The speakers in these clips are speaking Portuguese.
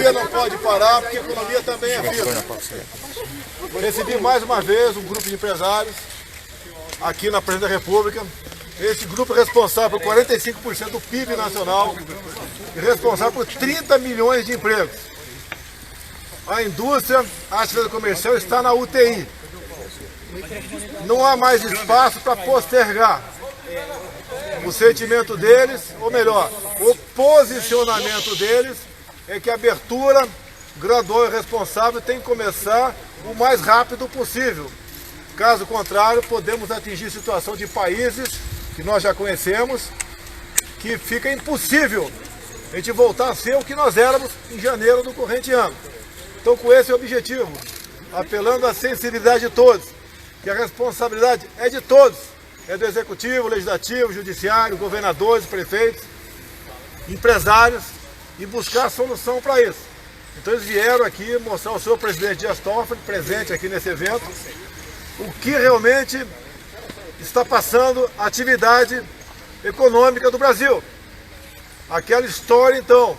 economia não pode parar, porque a economia também é vida. Recebi mais uma vez um grupo de empresários aqui na Presidência da República. Esse grupo é responsável por 45% do PIB nacional e responsável por 30 milhões de empregos. A indústria, a atividade comercial está na UTI. Não há mais espaço para postergar. O sentimento deles, ou melhor, o posicionamento deles é que a abertura gradual e responsável tem que começar o mais rápido possível. Caso contrário, podemos atingir situação de países que nós já conhecemos, que fica impossível a gente voltar a ser o que nós éramos em janeiro do corrente ano. Então, com esse objetivo, apelando à sensibilidade de todos, que a responsabilidade é de todos, é do Executivo, Legislativo, Judiciário, governadores, prefeitos, empresários, e buscar solução para isso. Então eles vieram aqui mostrar ao senhor presidente Dias Toffoli, presente aqui nesse evento, o que realmente está passando a atividade econômica do Brasil. Aquela história, então,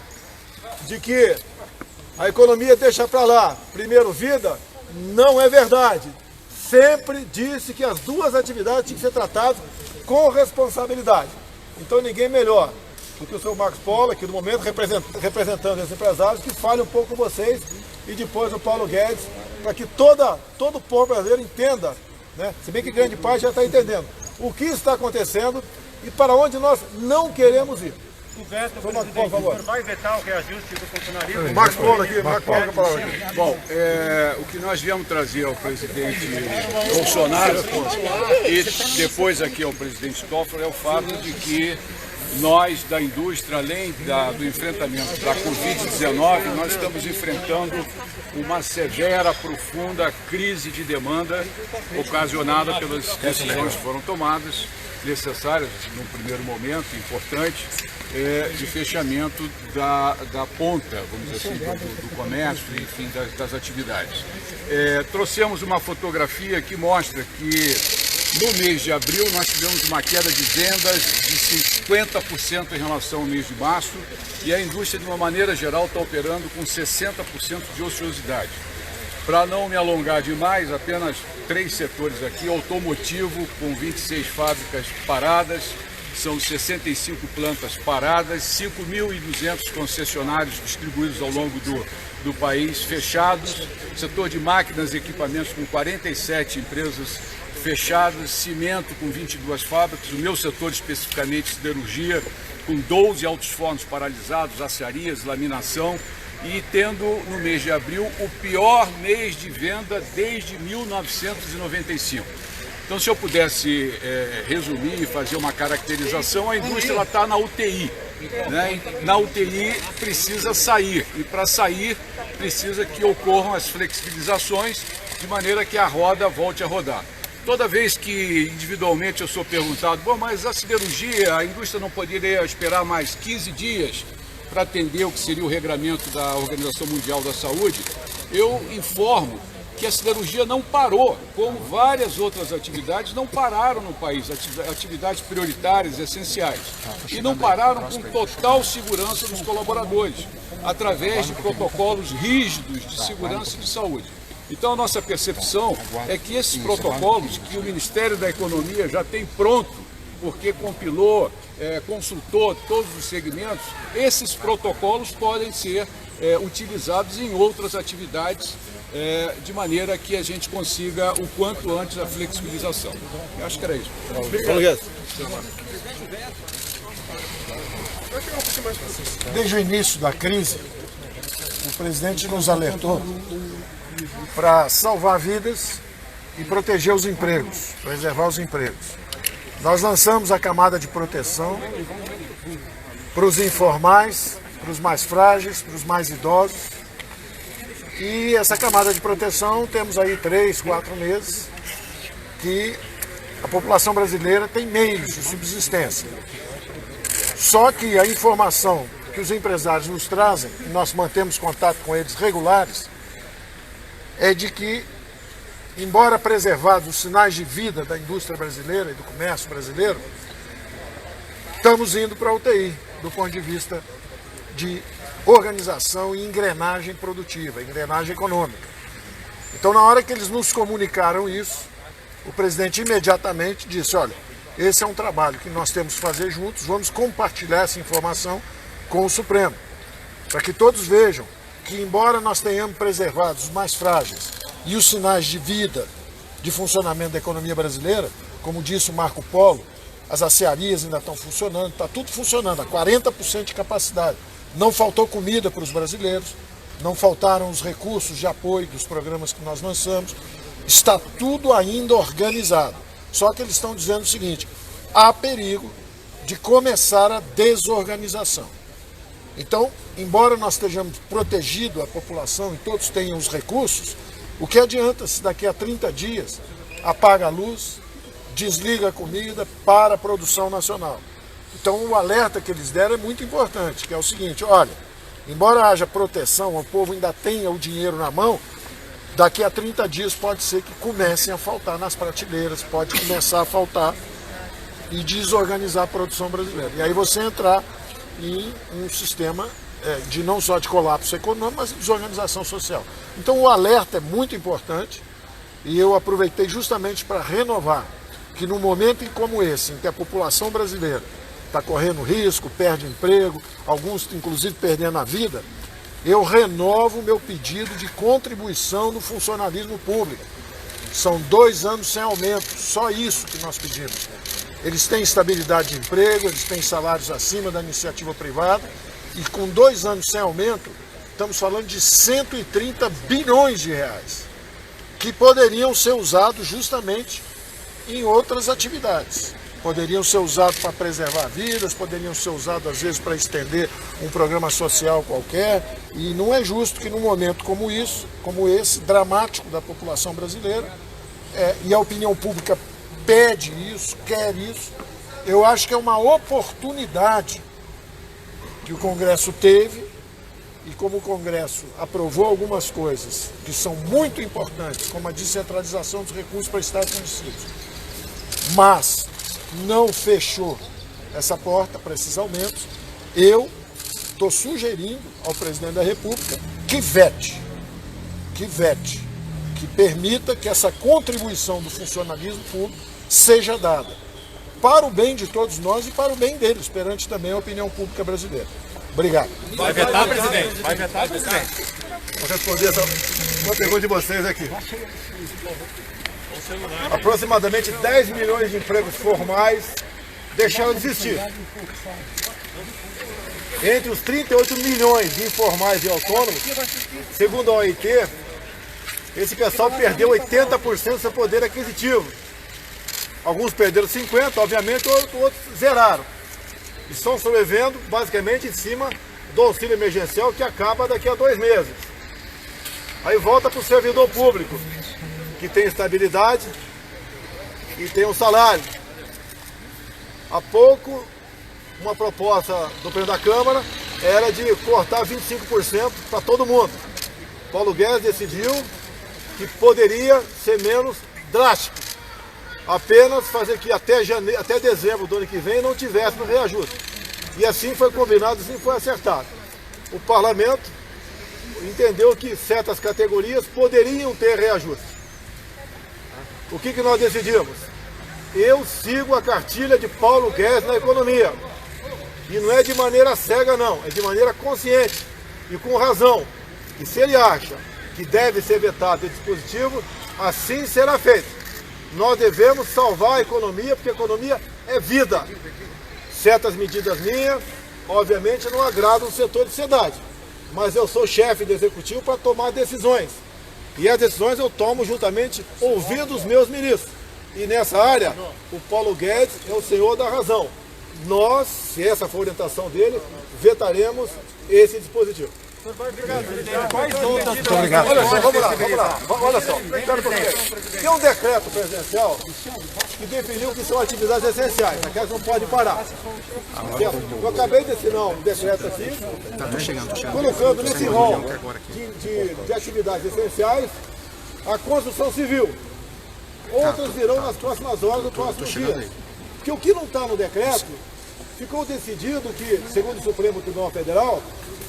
de que a economia deixa para lá, primeiro vida, não é verdade. Sempre disse que as duas atividades tinham que ser tratadas com responsabilidade. Então ninguém melhor do que o senhor Marcos Polo, aqui no momento, representando esses empresários, que fale um pouco com vocês, e depois o Paulo Guedes, para que todo o povo brasileiro entenda, né? Se bem que grande parte já está entendendo, o que está acontecendo e para onde nós não queremos ir. O veto, presidente, por favor, vai vetar o reajuste do funcionalismo? Marcos Polo aqui, Marcos Polo com a palavra aqui. Bom, o que nós viemos trazer ao presidente Bolsonaro e depois aqui ao presidente Toffoli é o fato de que nós, da indústria, além do enfrentamento da Covid-19, nós estamos enfrentando uma severa, profunda crise de demanda ocasionada pelas decisões que foram tomadas, necessárias, num primeiro momento, importante, de fechamento da ponta, vamos dizer assim, do comércio, enfim, das atividades. Trouxemos uma fotografia que mostra que no mês de abril nós tivemos uma queda de vendas de 50% em relação ao mês de março e a indústria, de uma maneira geral, está operando com 60% de ociosidade. Para não me alongar demais, apenas 3 setores aqui: automotivo, com 26 fábricas paradas, são 65 plantas paradas, 5.200 concessionários distribuídos ao longo do país fechados, setor de máquinas e equipamentos com 47 empresas fechadas, cimento com 22 fábricas, o meu setor especificamente siderurgia, com 12 altos fornos paralisados, aciarias, laminação, e tendo no mês de abril o pior mês de venda desde 1995. Então, se eu pudesse resumir e fazer uma caracterização, a indústria está na UTI. Né? Na UTI precisa sair, e para sair precisa que ocorram as flexibilizações de maneira que a roda volte a rodar. Toda vez que individualmente eu sou perguntado, bom, mas a siderurgia, a indústria não poderia esperar mais 15 dias para atender o que seria o regramento da Organização Mundial da Saúde, eu informo que a siderurgia não parou, como várias outras atividades não pararam no país, atividades prioritárias, essenciais, e não pararam com total segurança dos colaboradores, através de protocolos rígidos de segurança e de saúde. Então, a nossa percepção é que esses protocolos que o Ministério da Economia já tem pronto, porque compilou, consultou todos os segmentos, esses protocolos podem ser utilizados em outras atividades, de maneira que a gente consiga o quanto antes a flexibilização. Eu acho que era isso. Desde o início da crise, o presidente nos alertou para salvar vidas e proteger os empregos, preservar os empregos. Nós lançamos a camada de proteção para os informais, para os mais frágeis, para os mais idosos. E essa camada de proteção, temos aí 3, 4 meses que a população brasileira tem meios de subsistência. Só que a informação que os empresários nos trazem, e nós mantemos contato com eles regulares, é de que, embora preservados os sinais de vida da indústria brasileira e do comércio brasileiro, estamos indo para a UTI, do ponto de vista de organização e engrenagem produtiva, engrenagem econômica. Então, na hora que eles nos comunicaram isso, o presidente imediatamente disse, olha, esse é um trabalho que nós temos que fazer juntos, vamos compartilhar essa informação com o Supremo, para que todos vejam que, embora nós tenhamos preservado os mais frágeis e os sinais de vida, de funcionamento da economia brasileira, como disse o Marco Polo, as aciarias ainda estão funcionando, está tudo funcionando, a 40% de capacidade. Não faltou comida para os brasileiros, não faltaram os recursos de apoio dos programas que nós lançamos, está tudo ainda organizado. Só que eles estão dizendo o seguinte, há perigo de começar a desorganização. Então, embora nós estejamos protegidos, a população e todos tenham os recursos, o que adianta se daqui a 30 dias apaga a luz, desliga a comida para a produção nacional? Então o alerta que eles deram é muito importante, que é o seguinte, olha, embora haja proteção, o povo ainda tenha o dinheiro na mão, daqui a 30 dias pode ser que comecem a faltar nas prateleiras, pode começar a faltar e desorganizar a produção brasileira. E aí você entrar em um sistema de não só de colapso econômico, mas de desorganização social. Então o alerta é muito importante e eu aproveitei justamente para renovar que num momento como esse, em que a população brasileira está correndo risco, perde emprego, alguns inclusive perdendo a vida, eu renovo o meu pedido de contribuição no funcionalismo público. São 2 anos sem aumento, só isso que nós pedimos. Eles têm estabilidade de emprego, eles têm salários acima da iniciativa privada e com 2 anos sem aumento, estamos falando de 130 bilhões de reais que poderiam ser usados justamente em outras atividades. Poderiam ser usados para preservar vidas, poderiam ser usados às vezes para estender um programa social qualquer, e não é justo que num momento como isso, como esse, dramático da população brasileira, e a opinião pública pede isso, quer isso, eu acho que é uma oportunidade que o Congresso teve, e como o Congresso aprovou algumas coisas que são muito importantes, como a descentralização dos recursos para estados e municípios, mas não fechou essa porta para esses aumentos, eu estou sugerindo ao presidente da República que vete, que permita que essa contribuição do funcionalismo público seja dada para o bem de todos nós e para o bem deles, perante também a opinião pública brasileira. Obrigado. Vai vetar, presidente? Vai vetar, presidente? Vou responder uma pergunta de vocês aqui. Aproximadamente 10 milhões de empregos formais deixaram de existir. Entre os 38 milhões de informais e autônomos, segundo a OIT, esse pessoal perdeu 80% do seu poder aquisitivo. Alguns perderam 50%, obviamente, outros zeraram. Estão sobrevivendo basicamente em cima do auxílio emergencial que acaba daqui a 2 meses. Aí volta para o servidor público, que tem estabilidade e tem um salário. Há pouco, uma proposta do presidente da Câmara era de cortar 25% para todo mundo. Paulo Guedes decidiu que poderia ser menos drástico. Apenas fazer que até dezembro do ano que vem não tivesse no reajuste. E assim foi combinado, assim foi acertado. O parlamento entendeu que certas categorias poderiam ter reajuste. O que nós decidimos? Eu sigo a cartilha de Paulo Guedes na economia. E não é de maneira cega não, é de maneira consciente e com razão. E se ele acha que deve ser vetado esse dispositivo, assim será feito. Nós devemos salvar a economia, porque a economia é vida. Certas medidas minhas, obviamente, não agradam o setor de sociedade. Mas eu sou chefe do executivo para tomar decisões. E as decisões eu tomo juntamente ouvindo os meus ministros. E nessa área, o Paulo Guedes é o senhor da razão. Nós, se essa for a orientação dele, vetaremos esse dispositivo. Muito obrigado. Olha só, vamos lá. Olha só, tem um decreto presidencial que definiu que são atividades essenciais, aquelas não podem parar. Eu acabei de assinar um decreto aqui, colocando nesse rol de atividades essenciais a construção civil. Outras virão nas próximas horas, nos próximos dias. Porque o que não está no decreto ficou decidido que, segundo o Supremo Tribunal Federal,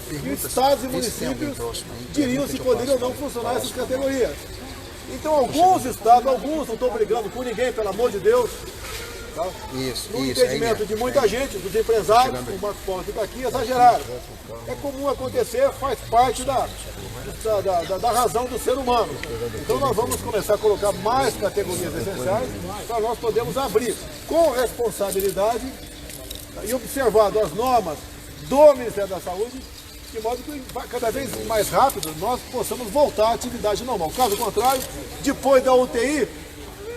que estados e municípios diriam se poderiam ou não funcionar essas categorias. Então alguns estados, alguns, não estou brigando com ninguém, pelo amor de Deus, tá? No entendimento de muita gente, dos empresários, o Marco Paulo que está aqui, exageraram. É comum acontecer, faz parte da razão do ser humano. Então nós vamos começar a colocar mais categorias essenciais para nós podermos abrir com responsabilidade e observando as normas do Ministério da Saúde, de modo que cada vez mais rápido nós possamos voltar à atividade normal. Caso contrário, depois da UTI,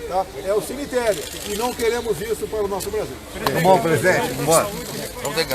tá, é o cemitério. E não queremos isso para o nosso Brasil. Tá bom, presidente, vamos embora. Vamos ter que